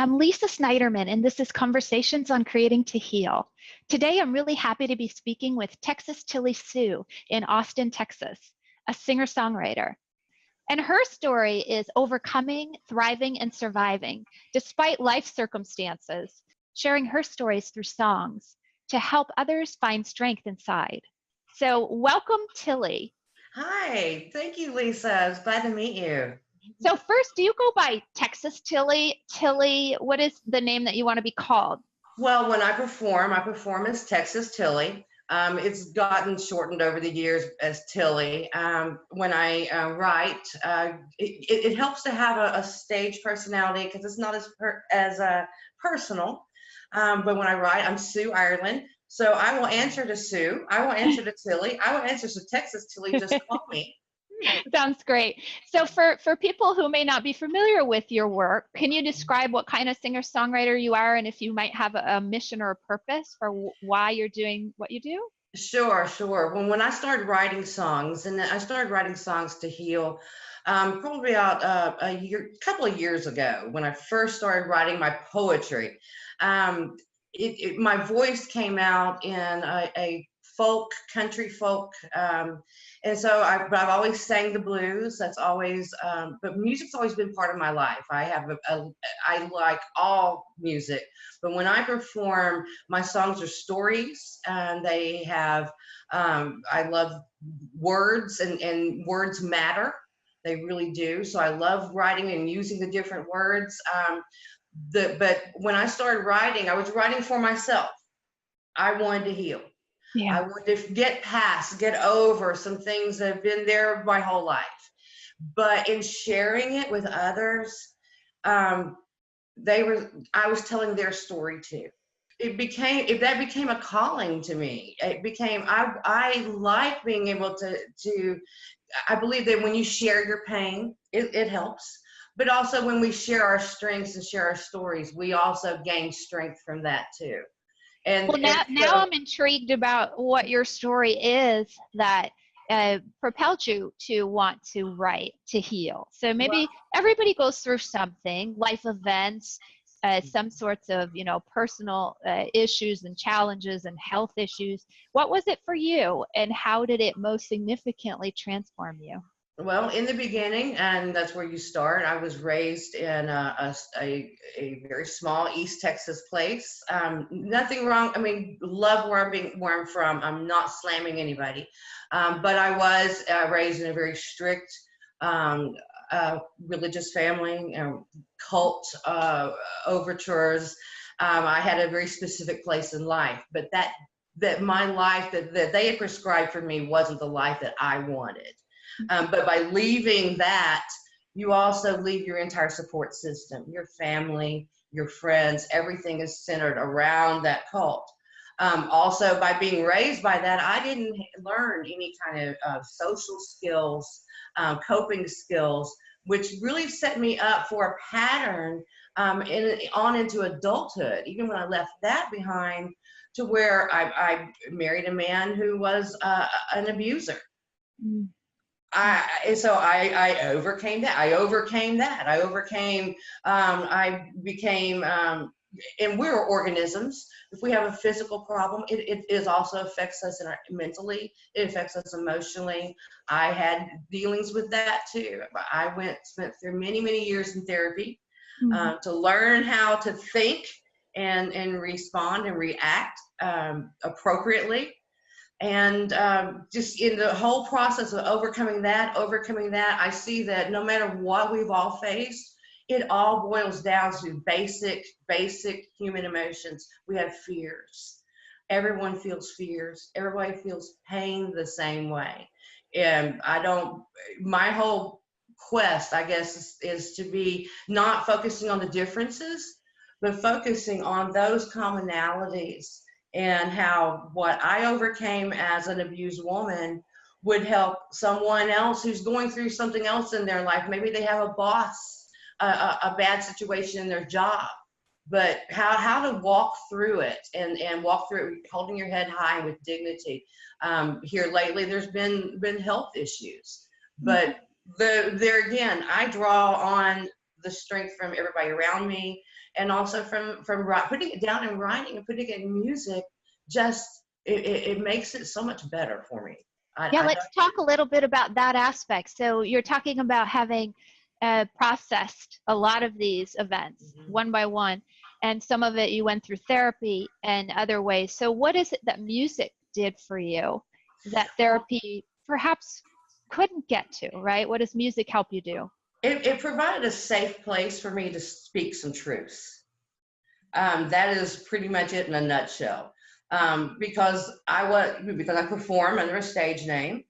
I'm Lisa Snyderman, and this is Conversations on Creating to Heal. Today, I'm really happy to be speaking with Texas Tilly Sue in Austin, Texas, a singer-songwriter. And her story is overcoming, thriving, and surviving despite life circumstances, sharing her stories through songs to help others find strength inside. So welcome, Tilly. Hi, thank you, Lisa. I was glad to meet you. So first, do you go by Texas Tilly? Tilly, what is the name that you want to be called? Well, when I perform as Texas Tilly. It's gotten shortened over the years as Tilly. When I write, it helps to have a stage personality because it's not as personal. But when I write, I'm Sue Ireland. So I will answer to Sue. I will answer to Tilly. I will answer to Texas Tilly. Just call me. Sounds great. So for people who may not be familiar with your work, can you describe what kind of singer-songwriter you are and if you might have a mission or a purpose for why you're doing what you do? Sure. When I started writing songs, and I started writing songs to heal, probably about couple of years ago, when I first started writing my poetry, my voice came out in a country folk, and so but I've always sang the blues. That's always, but music's always been part of my life. I like all music, but when I perform, my songs are stories, and they have, I love words, and words matter. They really do. So I love writing and using the different words. But when I started writing, I was writing for myself. I wanted to heal. Yeah. I wanted to get over some things that have been there my whole life. But in sharing it with others, I was telling their story too. That became a calling to me. I like being able to, I believe that when you share your pain, it helps. But also when we share our strengths and share our stories, we also gain strength from that too. Well, now I'm intrigued about what your story is that propelled you to want to write to heal. So maybe everybody goes through something, life events, some sorts of, personal issues and challenges and health issues. What was it for you, and how did it most significantly transform you? Well, in the beginning, and that's where you start, I was raised in a very small East Texas place. Nothing wrong. I mean, love where I'm from. I'm not slamming anybody, but I was raised in a very strict religious family, cult overtures. I had a very specific place in life, but that my life that they had prescribed for me wasn't the life that I wanted. But by leaving that, you also leave your entire support system, your family, your friends, everything is centered around that cult. Also, by being raised by that, I didn't learn any kind of social skills, coping skills, which really set me up for a pattern on into adulthood, even when I left that behind, to where I married a man who was an abuser. Mm. So I overcame that. I became, and we're organisms. If we have a physical problem, it also affects us mentally. It affects us emotionally. I had dealings with that too. I spent through many years in therapy to learn how to think and respond and react appropriately. And just in the whole process of overcoming that, I see that no matter what we've all faced, it all boils down to basic human emotions. We have fears. Everyone feels fears. Everybody feels pain the same way. And my whole quest, I guess, is to be not focusing on the differences, but focusing on those commonalities, and how what I overcame as an abused woman would help someone else who's going through something else in their life. Maybe they have a boss, a bad situation in their job, but how to walk through it and walk through it holding your head high with dignity. Here lately, there's been health issues, but there again, I draw on the strength from everybody around me, and also from putting it down and writing and putting it in music, just it makes it so much better for me. Yeah, let's talk a little bit about that aspect. So you're talking about having processed a lot of these events one by one, and some of it you went through therapy and other ways. So what is it that music did for you that therapy perhaps couldn't get to, right? What does music help you do? It provided a safe place for me to speak some truths. That is pretty much it in a nutshell. Because I perform under a stage name,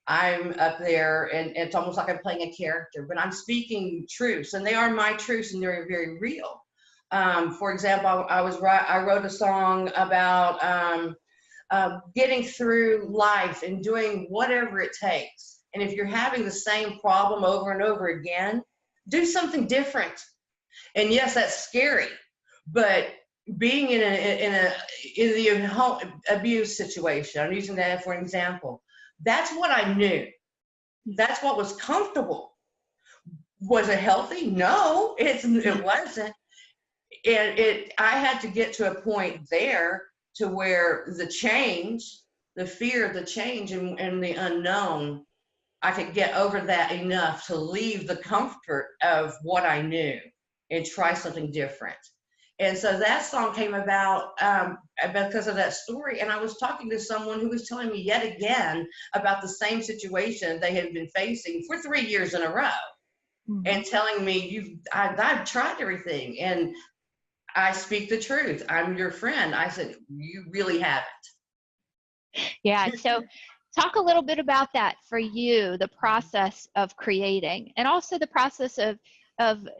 I'm up there and it's almost like I'm playing a character, but I'm speaking truths, and they are my truths, and they're very real. For example, I wrote a song about getting through life and doing whatever it takes. And if you're having the same problem over and over again, do something different. And yes, that's scary, but being in the home abuse situation, I'm using that for an example, that's what I knew. That's what was comfortable. Was it healthy? No, it wasn't. And I had to get to a point there to where the change, the fear of the change and the unknown, I could get over that enough to leave the comfort of what I knew and try something different. And so that song came about because of that story. And I was talking to someone who was telling me yet again about the same situation they had been facing for 3 years in a row, and telling me, I've tried everything and I speak the truth. I'm your friend. I said, you really haven't. Yeah. So talk a little bit about that for you, the process of creating, and also the process of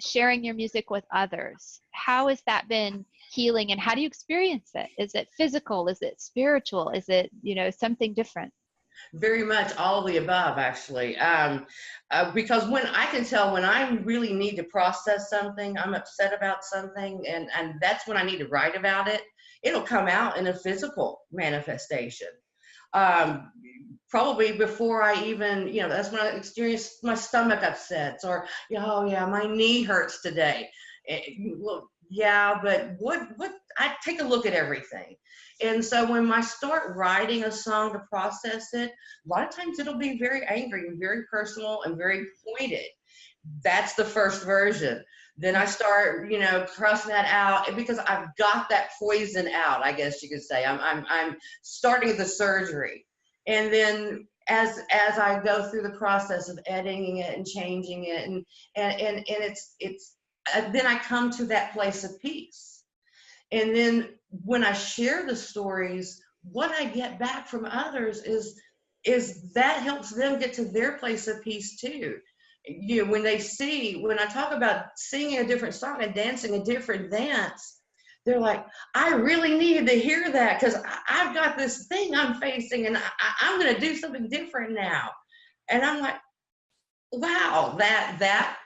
sharing your music with others. How has that been healing, and how do you experience it? Is it physical? Is it spiritual? Is it, something different? Very much all of the above, actually. Because when I can tell when I really need to process something, I'm upset about something, and that's when I need to write about it. It'll come out in a physical manifestation. Probably before I even, that's when I experience my stomach upsets, or, oh yeah, my knee hurts today. Well, yeah, but what, I take a look at everything. And so when I start writing a song to process it, a lot of times it'll be very angry and very personal and very pointed. That's the first version. Then I start, crossing that out because I've got that poison out, I guess you could say. I'm starting the surgery. And then as I go through the process of editing it and changing it, and it's then I come to that place of peace. And then when I share the stories, what I get back from others is that helps them get to their place of peace too. When I talk about singing a different song and dancing a different dance, they're like, I really needed to hear that because I've got this thing I'm facing and I'm going to do something different now. And I'm like, wow, that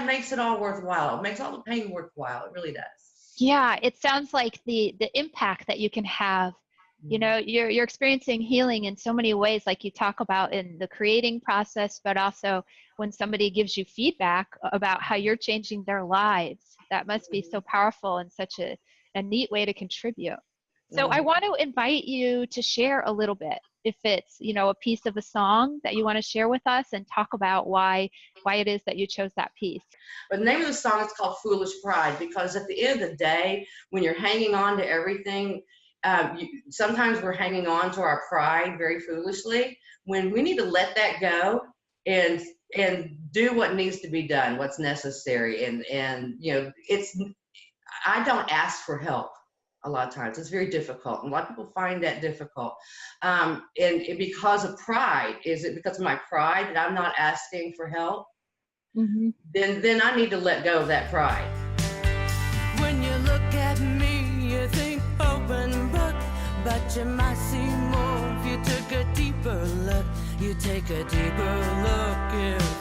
makes it all worthwhile. It makes all the pain worthwhile. It really does. Yeah, it sounds like the impact that you can have. You're experiencing healing in so many ways, like you talk about in the creating process, but also when somebody gives you feedback about how you're changing their lives. That must be so powerful and such a neat way to contribute. So I want to invite you to share a little bit, if it's, a piece of a song that you want to share with us, and talk about why it is that you chose that piece. But the name of the song is called Foolish Pride, because at the end of the day, when you're hanging on to everything, sometimes we're hanging on to our pride very foolishly, when we need to let that go and do what needs to be done, what's necessary. And I don't ask for help a lot of times. It's very difficult. And a lot of people find that difficult. And because of pride, is it because of my pride that I'm not asking for help? Mm-hmm. Then I need to let go of that pride. When you look at me, you think open book, but you might see more if you took a deeper look. You take a deeper look if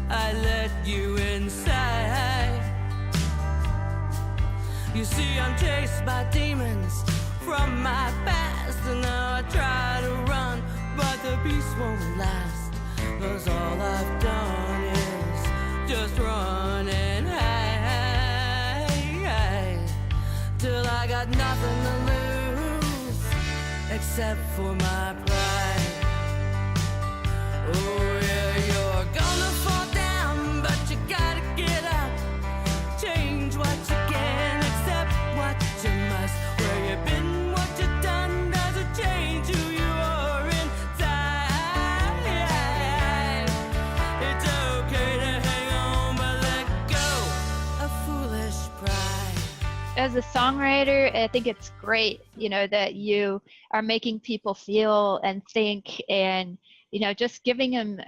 I let you inside. You see, I'm chased by demons from my past, and now I try to run, but the peace won't last, 'cause all I've done is just run and hide. except for my pride. Oh yeah, you're gonna fall down, but you gotta get up. Change what you can, accept what you must. Where you've been, what you've done doesn't change who you are inside. It's okay to hang on, but let go of foolish pride. As a songwriter, I think it's great, that you are making people feel and think, and just giving them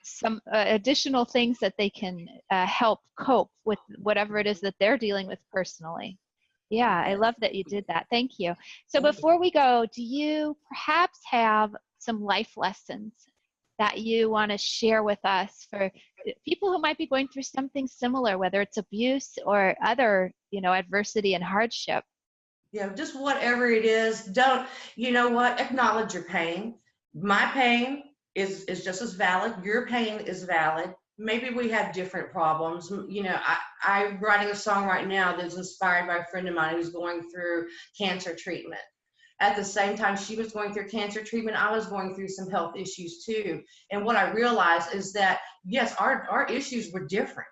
some additional things that they can help cope with whatever it is that they're dealing with personally. Yeah, I love that you did that. Thank you. So Thank you. before we go, do you perhaps have some life lessons that you want to share with us for people who might be going through something similar, whether it's abuse or other, adversity and hardship? Yeah, just whatever it is, don't, acknowledge your pain. My pain is just as valid. Your pain is valid. Maybe we have different problems. I'm writing a song right now that's inspired by a friend of mine who's going through cancer treatment. At the same time she was going through cancer treatment, I was going through some health issues too. And what I realized is that, yes, our issues were different.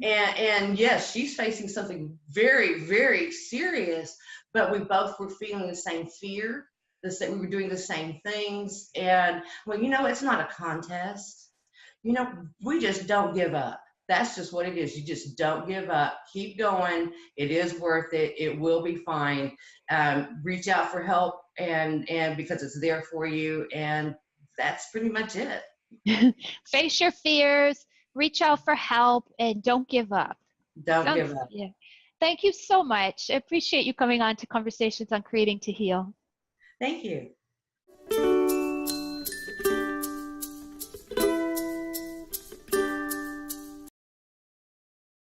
And yes, she's facing something very, very serious, but we both were feeling the same fear, we were doing the same things. And well, it's not a contest. We just don't give up. That's just what it is. You just don't give up. Keep going. It is worth it. It will be fine. Reach out for help, and because it's there for you. And that's pretty much it. Face your fears, reach out for help, and don't give up. Don't give up. Yeah. Thank you so much. I appreciate you coming on to Conversations on Creating to Heal. Thank you.